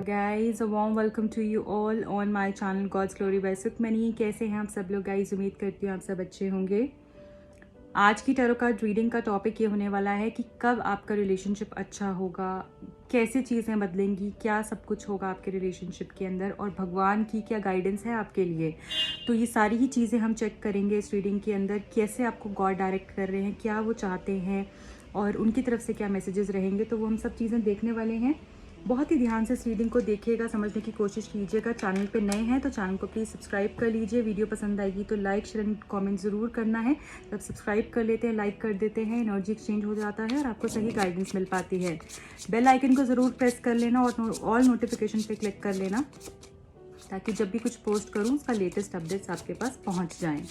guys, a warm welcome to you all on my channel God's Glory by Sukhmani. कैसे हैं आप सब लोग गाइज? उम्मीद करती हूँ आप सब अच्छे होंगे। आज की टैरो कार्ड रीडिंग का टॉपिक ये होने वाला है कि कब आपका रिलेशनशिप अच्छा होगा, कैसे चीज़ें बदलेंगी, क्या सब कुछ होगा आपके रिलेशनशिप के अंदर और भगवान की क्या गाइडेंस है आपके लिए। तो ये सारी ही चीज़ें हम चेक करेंगे इस रीडिंग के अंदर, कैसे आपको गॉड डायरेक्ट कर रहे हैं, क्या वो चाहते हैं और उनकी तरफ से क्या मैसेजेस रहेंगे। तो वो हम सब चीज़ें देखने वाले हैं। बहुत ही ध्यान से इस रीडिंग को देखिएगा, समझने की कोशिश कीजिएगा। चैनल पे नए हैं तो चैनल को प्लीज़ सब्सक्राइब कर लीजिए। वीडियो पसंद आएगी तो लाइक शेयर एंड कमेंट ज़रूर करना है। जब सब्सक्राइब कर लेते हैं, लाइक कर देते हैं, एनर्जी एक्सचेंज हो जाता है और आपको सही गाइडेंस मिल पाती है। बेल आइकन को ज़रूर प्रेस कर लेना और ऑल नोटिफिकेशन पे क्लिक कर लेना ताकि जब भी कुछ पोस्ट करूँ उसका लेटेस्ट अपडेट्स आपके पास पहुँच जाएँ।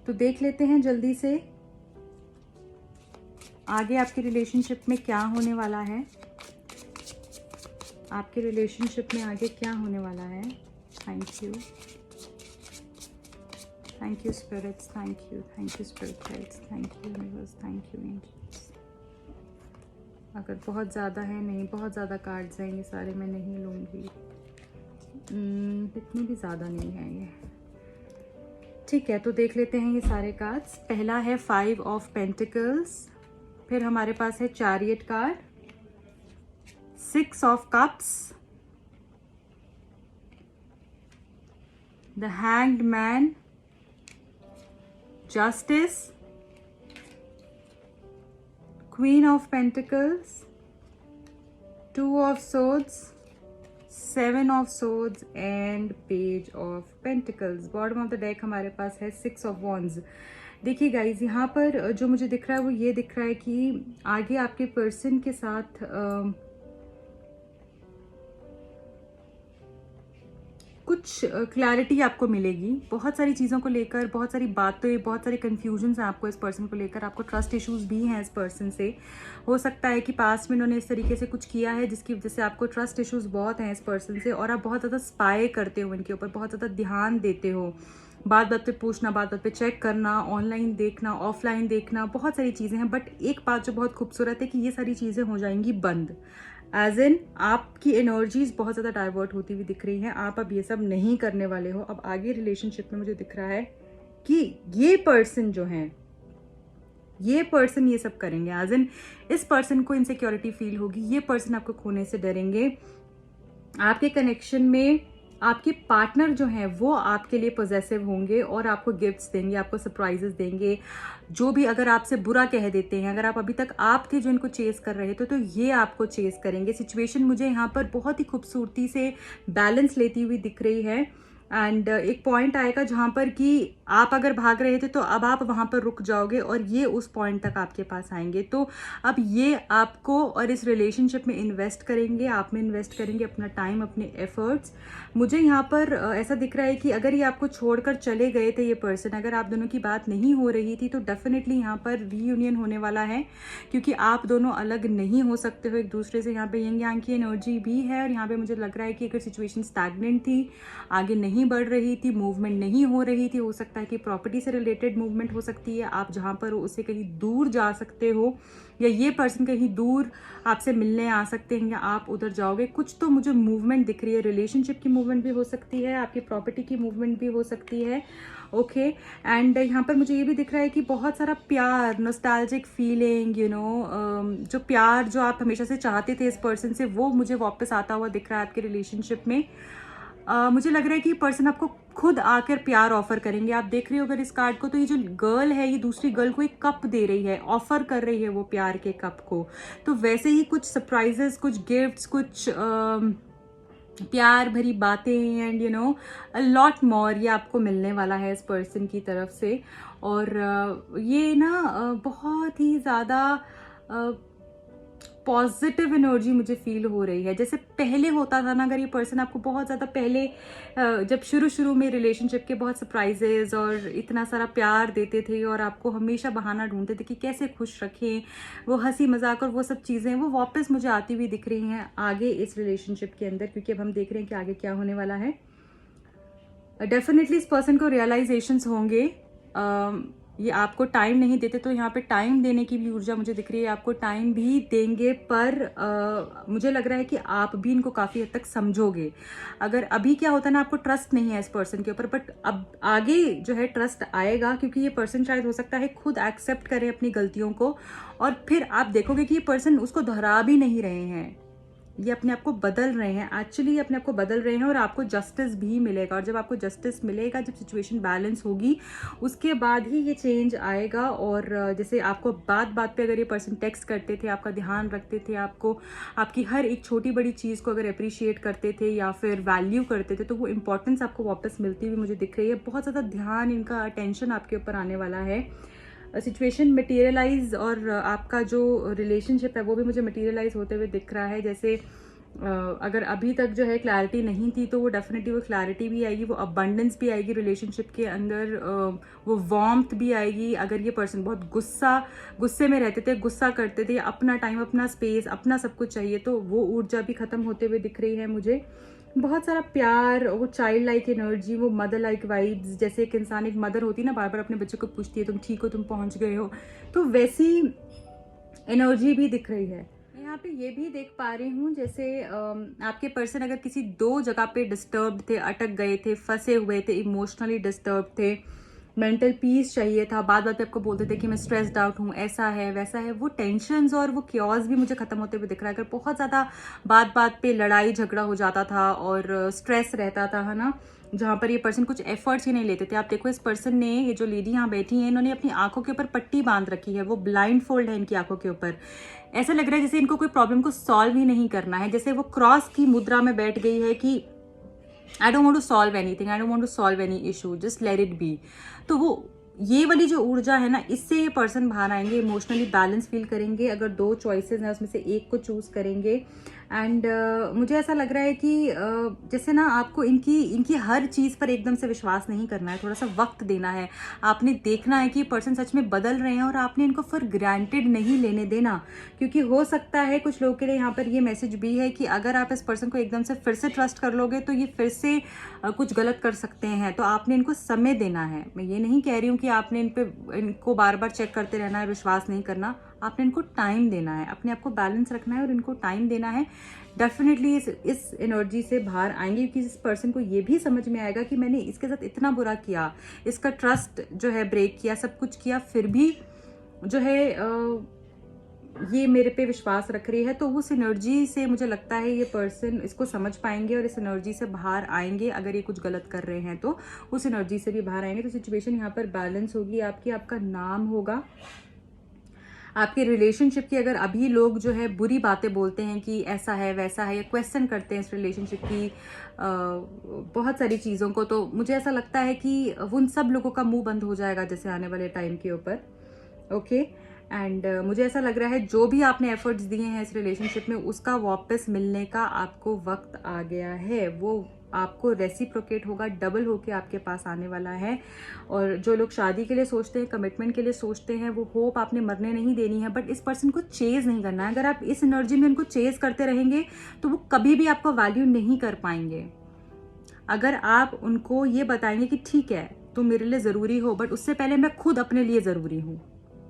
तो देख लेते हैं जल्दी से आगे आपके रिलेशनशिप में क्या होने वाला है। आपके रिलेशनशिप में आगे क्या होने वाला है। Thank you spirits, thank you spirit guides, thank you universe, thank you angels. अगर बहुत ज़्यादा है, नहीं बहुत ज़्यादा कार्ड्स हैं, ये सारे मैं नहीं लूँगी। इतनी भी ज़्यादा नहीं है ये। ठीक है, तो देख लेते हैं ये सारे कार्ड्स। पहला है 5 ऑफ पेंटिकल्स, फिर हमारे पास है chariot card, 6 of cups, the hanged man, justice, queen of pentacles, 2 of swords, 7 of swords and page of pentacles। Bottom of the deck हमारे पास है 6 of wands। देखिए गाइज, यहाँ पर जो मुझे दिख रहा है वो ये दिख रहा है कि आगे आपके पर्सन के साथ कुछ क्लैरिटी आपको मिलेगी बहुत सारी चीज़ों को लेकर, बहुत सारी बातें, बहुत सारे कन्फ्यूजन्स हैं आपको इस पर्सन को लेकर। आपको ट्रस्ट इश्यूज भी हैं इस पर्सन से। हो सकता है कि पास्ट में उन्होंने इस तरीके से कुछ किया है जिसकी वजह से आपको ट्रस्ट इश्यूज बहुत हैं इस पर्सन से और आप बहुत ज़्यादा स्पाई करते हो इनके ऊपर, बहुत ज़्यादा ध्यान देते हो, बात बात पे पूछना, बात बात पे चेक करना, ऑनलाइन देखना, ऑफलाइन देखना, बहुत सारी चीज़ें हैं। बट एक बात जो बहुत खूबसूरत है कि ये सारी चीज़ें हो जाएंगी बंद। एज इन आपकी एनर्जीज बहुत ज़्यादा डाइवर्ट होती हुई दिख रही हैं। आप अब ये सब नहीं करने वाले हो। अब आगे रिलेशनशिप में मुझे दिख रहा है कि ये पर्सन जो है, ये पर्सन ये सब करेंगे। एज इन इस पर्सन को इनसिक्योरिटी फील होगी, ये पर्सन आपको खोने से डरेंगे। आपके कनेक्शन में आपके पार्टनर जो हैं वो आपके लिए पॉजेसिव होंगे और आपको गिफ्ट्स देंगे, आपको सरप्राइजेस देंगे। जो भी अगर आपसे बुरा कह देते हैं, अगर आप अभी तक आप थे जो इनको चेस कर रहे थे, तो ये आपको चेस करेंगे। सिचुएशन मुझे यहाँ पर बहुत ही खूबसूरती से बैलेंस लेती हुई दिख रही है। एंड एक पॉइंट आएगा जहाँ पर कि आप अगर भाग रहे थे तो अब आप वहाँ पर रुक जाओगे और ये उस पॉइंट तक आपके पास आएंगे। तो अब ये आपको और इस रिलेशनशिप में इन्वेस्ट करेंगे, आप में इन्वेस्ट करेंगे अपना टाइम, अपने एफर्ट्स। मुझे यहाँ पर ऐसा दिख रहा है कि अगर ये आपको छोड़कर चले गए थे ये पर्सन, अगर आप दोनों की बात नहीं हो रही थी, तो डेफिनेटली यहाँ पर रीयूनियन होने वाला है क्योंकि आप दोनों अलग नहीं हो सकते हो एक दूसरे से। यहाँ पे यिंग यांग की एनर्जी भी है और यहाँ पे मुझे लग रहा है कि अगर सिचुएशन स्टैग्नेंट थी, आगे नहीं बढ़ रही थी, मूवमेंट नहीं हो रही थी, हो सकता है कि प्रॉपर्टी से रिलेटेड मूवमेंट हो सकती है, आप जहाँ पर हो उससे कहीं दूर जा सकते हो या ये पर्सन कहीं दूर आपसे मिलने आ सकते हैं या आप उधर जाओगे। कुछ तो मुझे मूवमेंट दिख रही है, रिलेशनशिप की मूवमेंट भी हो सकती है, आपकी प्रॉपर्टी की मूवमेंट भी हो सकती है। ओके, एंड यहाँ पर मुझे ये भी दिख रहा है कि बहुत सारा प्यार, नॉस्टैल्जिक फीलिंग, जो प्यार जो आप हमेशा से चाहते थे इस पर्सन से, वो मुझे वापस आता हुआ दिख रहा है आपके रिलेशनशिप में। मुझे लग रहा है कि ये पर्सन आपको खुद आकर प्यार ऑफर करेंगे। आप देख रहे हो अगर इस कार्ड को, तो ये जो गर्ल है ये दूसरी गर्ल को एक कप दे रही है, ऑफर कर रही है वो प्यार के कप को। तो वैसे ही कुछ सरप्राइजेस, कुछ गिफ्ट्स, कुछ प्यार भरी बातें एंड अ लॉट मोर ये आपको मिलने वाला है इस पर्सन की तरफ से। और ये ना बहुत ही ज़्यादा पॉजिटिव एनर्जी मुझे फील हो रही है। जैसे पहले होता था ना, अगर ये पर्सन आपको बहुत ज़्यादा पहले जब शुरू में रिलेशनशिप के बहुत सरप्राइजेज और इतना सारा प्यार देते थे और आपको हमेशा बहाना ढूंढते थे कि कैसे खुश रखें, वो हंसी मजाक और वो सब चीज़ें वो वापस मुझे आती हुई दिख रही हैं आगे इस रिलेशनशिप के अंदर, क्योंकि अब हम देख रहे हैं कि आगे क्या होने वाला है। डेफिनेटली इस पर्सन को रियलाइजेशंस होंगे ये आपको टाइम नहीं देते, तो यहाँ पे टाइम देने की भी ऊर्जा मुझे दिख रही है। आपको टाइम भी देंगे, पर मुझे लग रहा है कि आप भी इनको काफ़ी हद तक समझोगे। अगर अभी क्या होता है ना, आपको ट्रस्ट नहीं है इस पर्सन के ऊपर, बट अब आगे जो है ट्रस्ट आएगा, क्योंकि ये पर्सन शायद हो सकता है खुद एक्सेप्ट करे अपनी गलतियों को, और फिर आप देखोगे कि ये पर्सन उसको दोहरा भी नहीं रहे हैं, ये अपने आप को बदल रहे हैं, एक्चुअली अपने आप को बदल रहे हैं, और आपको जस्टिस भी मिलेगा। और जब आपको जस्टिस मिलेगा, जब सिचुएशन बैलेंस होगी, उसके बाद ही ये चेंज आएगा। और जैसे आपको बात बात पे अगर ये पर्सन टेक्स्ट करते थे, आपका ध्यान रखते थे, आपको आपकी हर एक छोटी बड़ी चीज़ को अगर अप्रिशिएट करते थे या फिर वैल्यू करते थे, तो वो इंपॉर्टेंस आपको वापस मिलती हुई मुझे दिख रही है। बहुत ज़्यादा ध्यान इनका, अटेंशन आपके ऊपर आने वाला है। सिचुएशन मटेरियलाइज, और आपका जो रिलेशनशिप है वो भी मुझे मटेरियलाइज होते हुए दिख रहा है। जैसे अगर अभी तक जो है क्लैरिटी नहीं थी, तो वो डेफिनेटली वो क्लैरिटी भी आएगी, वो अबंडेंस भी आएगी रिलेशनशिप के अंदर, वो वार्मथ भी आएगी। अगर ये पर्सन बहुत गुस्से में रहते थे, गुस्सा करते थे, अपना टाइम, अपना स्पेस, अपना सब कुछ चाहिए, तो वो ऊर्जा भी खत्म होते हुए दिख रही है मुझे। बहुत सारा प्यार, वो चाइल्ड लाइक एनर्जी, वो मदर लाइक वाइब्स, जैसे एक इंसान, एक मदर होती है ना, बार बार अपने बच्चे को पूछती है तुम ठीक हो, तुम पहुंच गए हो, तो वैसी एनर्जी भी दिख रही है। मैं यहाँ पे ये भी देख पा रही हूँ, जैसे आपके पर्सन अगर किसी दो जगह पे डिस्टर्ब थे, अटक गए थे, फंसे हुए थे, इमोशनली डिस्टर्ब थे, मेंटल पीस चाहिए था, बात बात पे आपको बोलते थे कि मैं स्ट्रेस्ड आउट हूँ, ऐसा है वैसा है, वो टेंशन्स और वो क्योस भी मुझे खत्म होते हुए दिख रहा है। अगर बहुत ज़्यादा बात बात पे लड़ाई झगड़ा हो जाता था और स्ट्रेस रहता था, है ना, जहाँ पर ये पर्सन कुछ एफर्ट्स ही नहीं लेते थे। आप देखो इस पर्सन ने, ये जो लेडी यहाँ बैठी है, इन्होंने अपनी आंखों के ऊपर पट्टी बांध रखी है, वो ब्लाइंड फोल्ड है इनकी आंखों के ऊपर। ऐसा लग रहा है जैसे इनको कोई प्रॉब्लम को सॉल्व ही नहीं करना है, जैसे वो क्रॉस की मुद्रा में बैठ गई है कि I don't want to solve anything, I don't want to solve any issue, just let it be. तो वो ये वाली जो ऊर्जा है ना, इससे ये पर्सन बाहर आएंगे, इमोशनली बैलेंस फील करेंगे। अगर दो चॉइसेस हैं उसमें से एक को चूज करेंगे, एंड मुझे ऐसा लग रहा है कि जैसे ना आपको इनकी हर चीज़ पर एकदम से विश्वास नहीं करना है, थोड़ा सा वक्त देना है। आपने देखना है कि पर्सन सच में बदल रहे हैं, और आपने इनको फॉर ग्रांटेड नहीं लेने देना, क्योंकि हो सकता है कुछ लोगों के लिए यहाँ पर ये मैसेज भी है कि अगर आप इस पर्सन को एकदम से फिर से ट्रस्ट कर लोगे, तो ये फिर से कुछ गलत कर सकते हैं। तो आपने इनको समय देना है। मैं ये नहीं कह रही हूँ कि आपने इनको बार बार चेक करते रहना है, विश्वास नहीं करना। आपने इनको टाइम देना है, अपने आप को बैलेंस रखना है और इनको टाइम देना है। डेफिनेटली इस एनर्जी से बाहर आएंगे, क्योंकि इस पर्सन को ये भी समझ में आएगा कि मैंने इसके साथ इतना बुरा किया, इसका ट्रस्ट जो है ब्रेक किया, सब कुछ किया, फिर भी जो है ये मेरे पे विश्वास रख रही है। तो उस एनर्जी से मुझे लगता है ये पर्सन इसको समझ पाएंगे और इस एनर्जी से बाहर आएंगे। अगर ये कुछ गलत कर रहे हैं तो उस एनर्जी से भी बाहर आएंगे, तो सिचुएशन यहाँ पर बैलेंस होगी आपकी। आपका नाम होगा, आपके रिलेशनशिप की अगर अभी लोग जो है बुरी बातें बोलते हैं कि ऐसा है वैसा है, या क्वेश्चन करते हैं इस रिलेशनशिप की बहुत सारी चीज़ों को, तो मुझे ऐसा लगता है कि उन सब लोगों का मुंह बंद हो जाएगा जैसे आने वाले टाइम के ऊपर। ओके, एंड मुझे ऐसा लग रहा है जो भी आपने एफर्ट्स दिए हैं इस रिलेशनशिप में, उसका वापस मिलने का आपको वक्त आ गया है। वो आपको रेसिप्रोकेट होगा, डबल होके आपके पास आने वाला है। और जो लोग शादी के लिए सोचते हैं, कमिटमेंट के लिए सोचते हैं, वो होप आपने मरने नहीं देनी है, बट इस पर्सन को चेज नहीं करना है। अगर आप इस एनर्जी में उनको चेज करते रहेंगे तो वो कभी भी आपको वैल्यू नहीं कर पाएंगे। अगर आप उनको ये बताएंगे कि ठीक है तुम मेरे लिए ज़रूरी हो, बट उससे पहले मैं खुद अपने लिए ज़रूरी हूँ,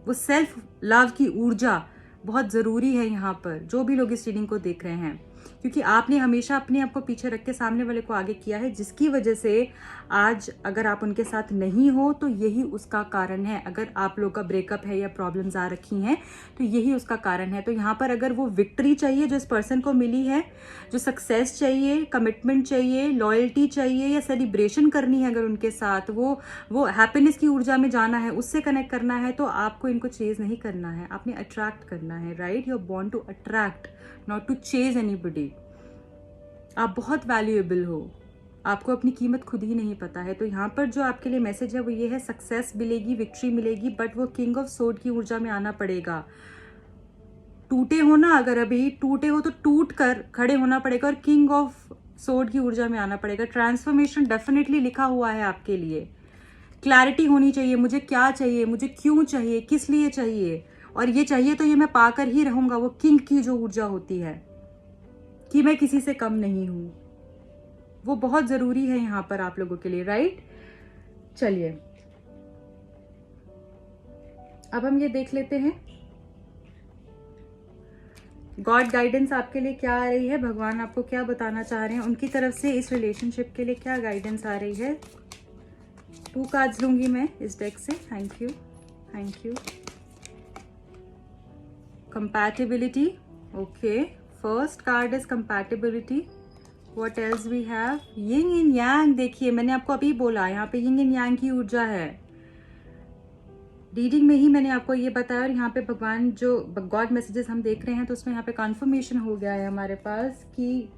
वो सेल्फ लव की ऊर्जा बहुत ज़रूरी है यहाँ पर, जो भी लोग इस रीडिंग को देख रहे हैं, क्योंकि आपने हमेशा अपने आप को पीछे रख के सामने वाले को आगे किया है, जिसकी वजह से आज अगर आप उनके साथ नहीं हो तो यही उसका कारण है। अगर आप लोग का ब्रेकअप है या प्रॉब्लम्स आ रखी हैं तो यही उसका कारण है। तो यहाँ पर अगर वो विक्ट्री चाहिए जो इस पर्सन को मिली है, जो सक्सेस चाहिए, कमिटमेंट चाहिए, लॉयल्टी चाहिए, या सेलिब्रेशन करनी है अगर उनके साथ, वो हैप्पीनेस की ऊर्जा में जाना है, उससे कनेक्ट करना है, तो आपको इनको चेज नहीं करना है, आपने अट्रैक्ट करना है। Right, you are born to attract, not to chase anybody. आप बहुत वैल्यूएबल हो, आपको अपनी कीमत खुद ही नहीं पता है। तो यहाँ पर जो आपके लिए मैसेज है वो ये है, सक्सेस मिलेगी, विक्ट्री मिलेगी, बट वो किंग ऑफ सोर्ड की ऊर्जा में आना पड़ेगा। टूटे हो ना, अगर अभी टूटे हो तो टूट कर खड़े होना पड़ेगा और किंग ऑफ सोर्ड की ऊर्जा में आना पड़ेगा। ट्रांसफॉर्मेशन डेफिनेटली लिखा हुआ है आपके लिए। क्लैरिटी होनी चाहिए, मुझे क्या चाहिए, मुझे क्यों चाहिए, किस लिए चाहिए, और ये चाहिए तो ये मैं पाकर ही रहूंगा। वो किंग की जो ऊर्जा होती है कि मैं किसी से कम नहीं हूं, वो बहुत जरूरी है यहाँ पर आप लोगों के लिए। राइट, चलिए अब हम ये देख लेते हैं गॉड गाइडेंस आपके लिए क्या आ रही है, भगवान आपको क्या बताना चाह रहे हैं, उनकी तरफ से इस रिलेशनशिप के लिए क्या गाइडेंस आ रही है। 2 कार्ड्स लूंगी मैं इस डेक से। Thank you, thank you. Compatibility, okay, first card is compatibility. What else we have, yin and yang. देखिए मैंने आपको अभी बोला यहाँ पे यिंग एंड यांग की ऊर्जा है। रीडिंग में ही मैंने आपको ये बताया, और यहाँ पे भगवान जो गॉड मैसेजेस हम देख रहे हैं तो उसमें यहाँ पे कन्फर्मेशन हो गया है हमारे पास कि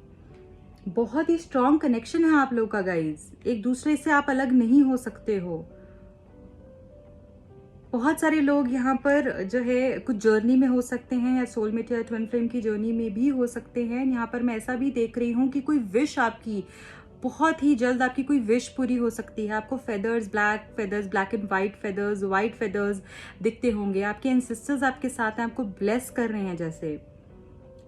बहुत ही स्ट्रॉन्ग कनेक्शन है आप लोगों का गाइज। एक दूसरे से आप अलग नहीं हो सकते हो। बहुत सारे लोग यहाँ पर जो है कुछ जर्नी में हो सकते हैं, या सोलमेट या ट्विन फ्लेम की जर्नी में भी हो सकते हैं। यहाँ पर मैं ऐसा भी देख रही हूँ कि कोई विश आपकी बहुत ही जल्द, आपकी कोई विश पूरी हो सकती है। आपको feathers, black and white feathers दिखते होंगे। आपके एंसेस्टर्स आपके साथ हैं, आपको ब्लेस कर रहे हैं। जैसे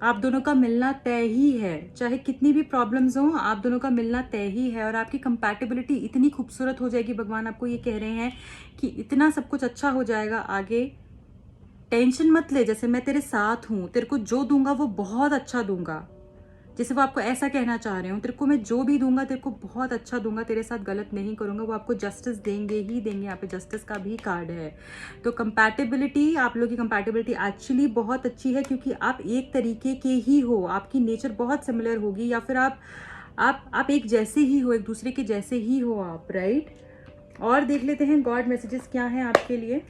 आप दोनों का मिलना तय ही है, चाहे कितनी भी प्रॉब्लम्स हो, आप दोनों का मिलना तय ही है। और आपकी कंपैटिबिलिटी इतनी खूबसूरत हो जाएगी, भगवान आपको ये कह रहे हैं कि इतना सब कुछ अच्छा हो जाएगा आगे। टेंशन मत ले, जैसे मैं तेरे साथ हूं, तेरे को जो दूंगा वो बहुत अच्छा दूंगा। जैसे वो आपको ऐसा कहना चाह रहे हो, तेरे को मैं जो भी दूंगा तेरे को बहुत अच्छा दूंगा, तेरे साथ गलत नहीं करूंगा। वो आपको जस्टिस देंगे ही देंगे। यहाँ पे जस्टिस का भी कार्ड है। तो कंपैटिबिलिटी, आप लोगों की कंपैटिबिलिटी एक्चुअली बहुत अच्छी है, क्योंकि आप एक तरीके के ही हो, आपकी नेचर बहुत सिमिलर होगी, या फिर आप एक जैसे ही हो, एक दूसरे के जैसे ही हो आप, राइट। और देख लेते हैं गॉड मैसेजेस क्या हैं आपके लिए।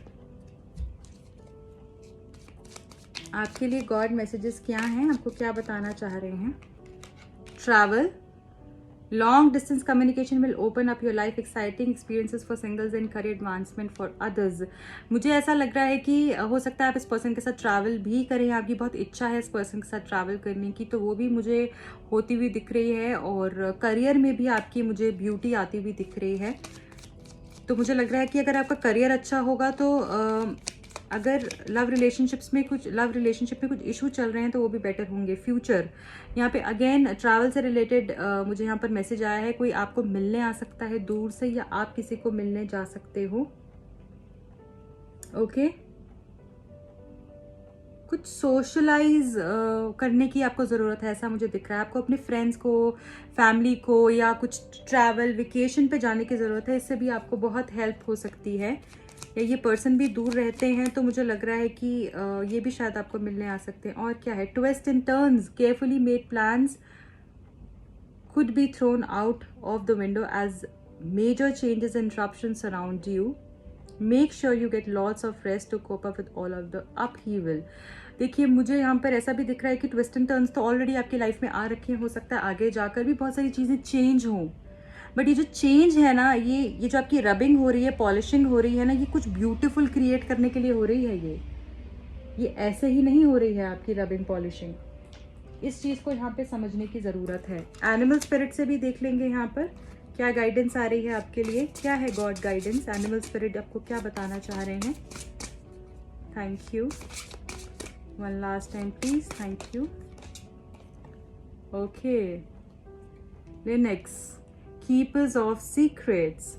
आपके लिए गॉड मैसेजेस क्या हैं, आपको क्या बताना चाह रहे हैं। Travel, long distance communication will open up your life, exciting experiences for singles and career advancement for others. मुझे ऐसा लग रहा है कि हो सकता है आप इस पर्सन के साथ ट्रैवल भी करें, आपकी बहुत इच्छा है इस पर्सन के साथ ट्रैवल करने की, तो वो भी मुझे होती हुई दिख रही है। और करियर में भी आपकी मुझे ब्यूटी आती हुई दिख रही है। तो मुझे लग रहा है कि अगर आपका करियर अच्छा होगा तो अगर लव रिलेशनशिप में कुछ इशू चल रहे हैं तो वो भी बेटर होंगे। फ्यूचर, यहाँ पे अगेन ट्रैवल से रिलेटेड मुझे यहाँ पर मैसेज आया है। कोई आपको मिलने आ सकता है दूर से, या आप किसी को मिलने जा सकते हो। ओके, कुछ सोशलाइज करने की आपको ज़रूरत है, ऐसा मुझे दिख रहा है। आपको अपने फ्रेंड्स को, फैमिली को, या कुछ ट्रैवल वेकेशन पे जाने की ज़रूरत है। इससे भी आपको बहुत हेल्प हो सकती है। या ये पर्सन भी दूर रहते हैं तो मुझे लग रहा है कि ये भी शायद आपको मिलने आ सकते हैं। और क्या है, twist and turns, carefully made plans could be thrown out of the window as major changes and interruptions surround you. Make sure you get lots of rest to cope up with all of the upheaval. देखिए मुझे यहाँ पर ऐसा भी दिख रहा है कि ट्विस्ट एंड टर्न्स तो ऑलरेडी आपकी लाइफ में आ रखे हैं, हो सकता है आगे जाकर भी बहुत सारी चीज़ें चेंज हों। बट ये जो चेंज है ना, ये जो आपकी रबिंग हो रही है, पॉलिशिंग हो रही है ना, ये कुछ ब्यूटीफुल क्रिएट करने के लिए हो रही है। ये ऐसे ही नहीं हो रही है आपकी रबिंग पॉलिशिंग। इस चीज़ को यहाँ पे समझने की ज़रूरत है। एनिमल स्पिरिट से भी देख लेंगे यहाँ पर क्या गाइडेंस आ रही है आपके लिए। क्या है गॉड गाइडेंस, एनिमल स्पिरिट आपको क्या बताना चाह रहे हैं। Thank you, one last time please, thank you. Okay, Linux, keepers of secrets,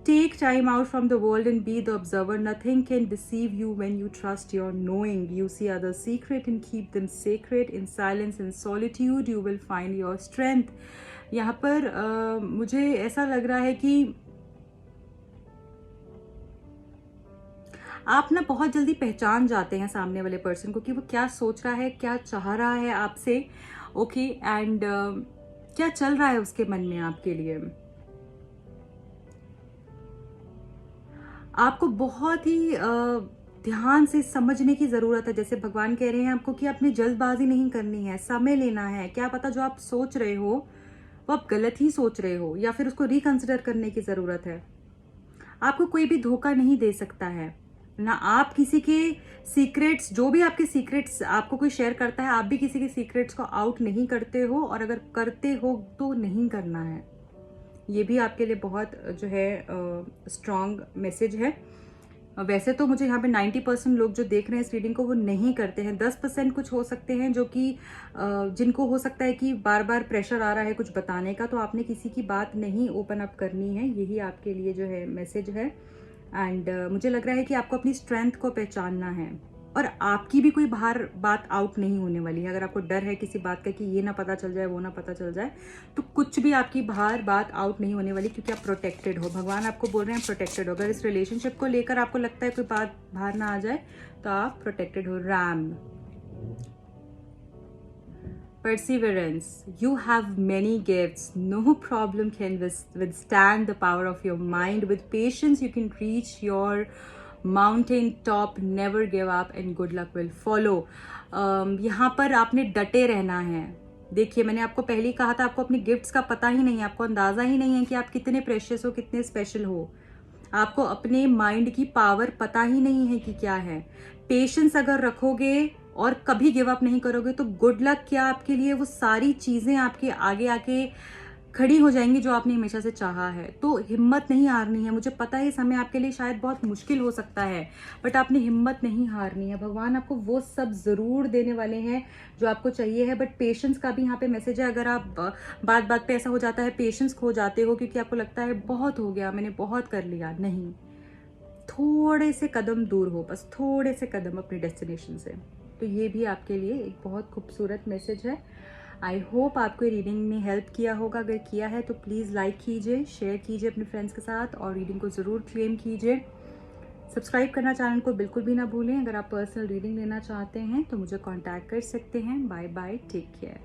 take time out from the world and be the observer. Nothing can deceive you when you trust your knowing. You see others' secret and keep them sacred. In silence and solitude, you will find your strength. यहाँ पर मुझे ऐसा लग रहा है कि आप ना बहुत जल्दी पहचान जाते हैं सामने वाले पर्सन को कि वो क्या सोच रहा है, क्या चाह रहा है आपसे। ओके, एंड क्या चल रहा है उसके मन में आपके लिए। आपको बहुत ही ध्यान से समझने की ज़रूरत है। जैसे भगवान कह रहे हैं आपको कि आपने जल्दबाजी नहीं करनी है, समय लेना है। क्या पता जो आप सोच रहे हो वो आप गलत ही सोच रहे हो, या फिर उसको रिकंसिडर करने की ज़रूरत है। आपको कोई भी धोखा नहीं दे सकता है ना। आप किसी के सीक्रेट्स, जो भी आपके सीक्रेट्स आपको कोई शेयर करता है, आप भी किसी के सीक्रेट्स को आउट नहीं करते हो, और अगर करते हो तो नहीं करना है। ये भी आपके लिए बहुत जो है स्ट्रॉन्ग मैसेज है। वैसे तो मुझे यहाँ पे 90% लोग जो देख रहे हैं इस रीडिंग को वो नहीं करते हैं। 10% कुछ हो सकते हैं जो कि जिनको हो सकता है कि बार बार प्रेशर आ रहा है कुछ बताने का, तो आपने किसी की बात नहीं ओपन अप करनी है। यही आपके लिए जो है मैसेज है। एंड मुझे लग रहा है कि आपको अपनी स्ट्रेंथ को पहचानना है, और आपकी भी कोई बाहर बात आउट नहीं होने वाली है। अगर आपको डर है किसी बात का कि ये ना पता चल जाए, वो ना पता चल जाए, तो कुछ भी आपकी बाहर बात आउट नहीं होने वाली, क्योंकि आप प्रोटेक्टेड हो। भगवान आपको बोल रहे हैं प्रोटेक्टेड हो। अगर इस रिलेशनशिप को लेकर आपको लगता है कोई बात बाहर ना आ जाए, तो आप प्रोटेक्टेड हो। RAM, perseverance, you have many gifts, no problem can withstand the power of your mind. With patience you can reach your mountain top. Never give up and good luck will follow. यहाँ पर आपने डटे रहना है। देखिए, मैंने आपको पहले ही कहा था, आपको अपने गिफ्ट्स का पता ही नहीं है, आपको अंदाजा ही नहीं है कि आप कितने प्रेशियस हो, कितने स्पेशल हो। आपको अपने माइंड की पावर पता ही नहीं है कि क्या है। पेशेंस अगर रखोगे और कभी गिव अप नहीं करोगे, तो गुड लक क्या आपके लिए, वो सारी चीज़ें आपके आगे आके खड़ी हो जाएंगी जो आपने हमेशा से चाहा है। तो हिम्मत नहीं हारनी है। मुझे पता है ये समय आपके लिए शायद बहुत मुश्किल हो सकता है, बट आपने हिम्मत नहीं हारनी है। भगवान आपको वो सब ज़रूर देने वाले हैं जो आपको चाहिए है, बट पेशेंस का भी यहाँ पे मैसेज है। अगर आप बात बात पे ऐसा हो जाता है, पेशेंस खो जाते हो क्योंकि आपको लगता है बहुत हो गया, मैंने बहुत कर लिया, नहीं, थोड़े से कदम दूर हो, बस थोड़े से कदम अपने डेस्टिनेशन से। तो ये भी आपके लिए एक बहुत खूबसूरत मैसेज है। आई होप आपको ये रीडिंग ने हेल्प किया होगा। अगर किया है तो प्लीज़ लाइक कीजिए, शेयर कीजिए अपने फ्रेंड्स के साथ, और रीडिंग को ज़रूर क्लेम कीजिए। सब्सक्राइब करना चैनल को बिल्कुल भी ना भूलें। अगर आप पर्सनल रीडिंग लेना चाहते हैं तो मुझे कॉन्टैक्ट कर सकते हैं। Bye bye, take care.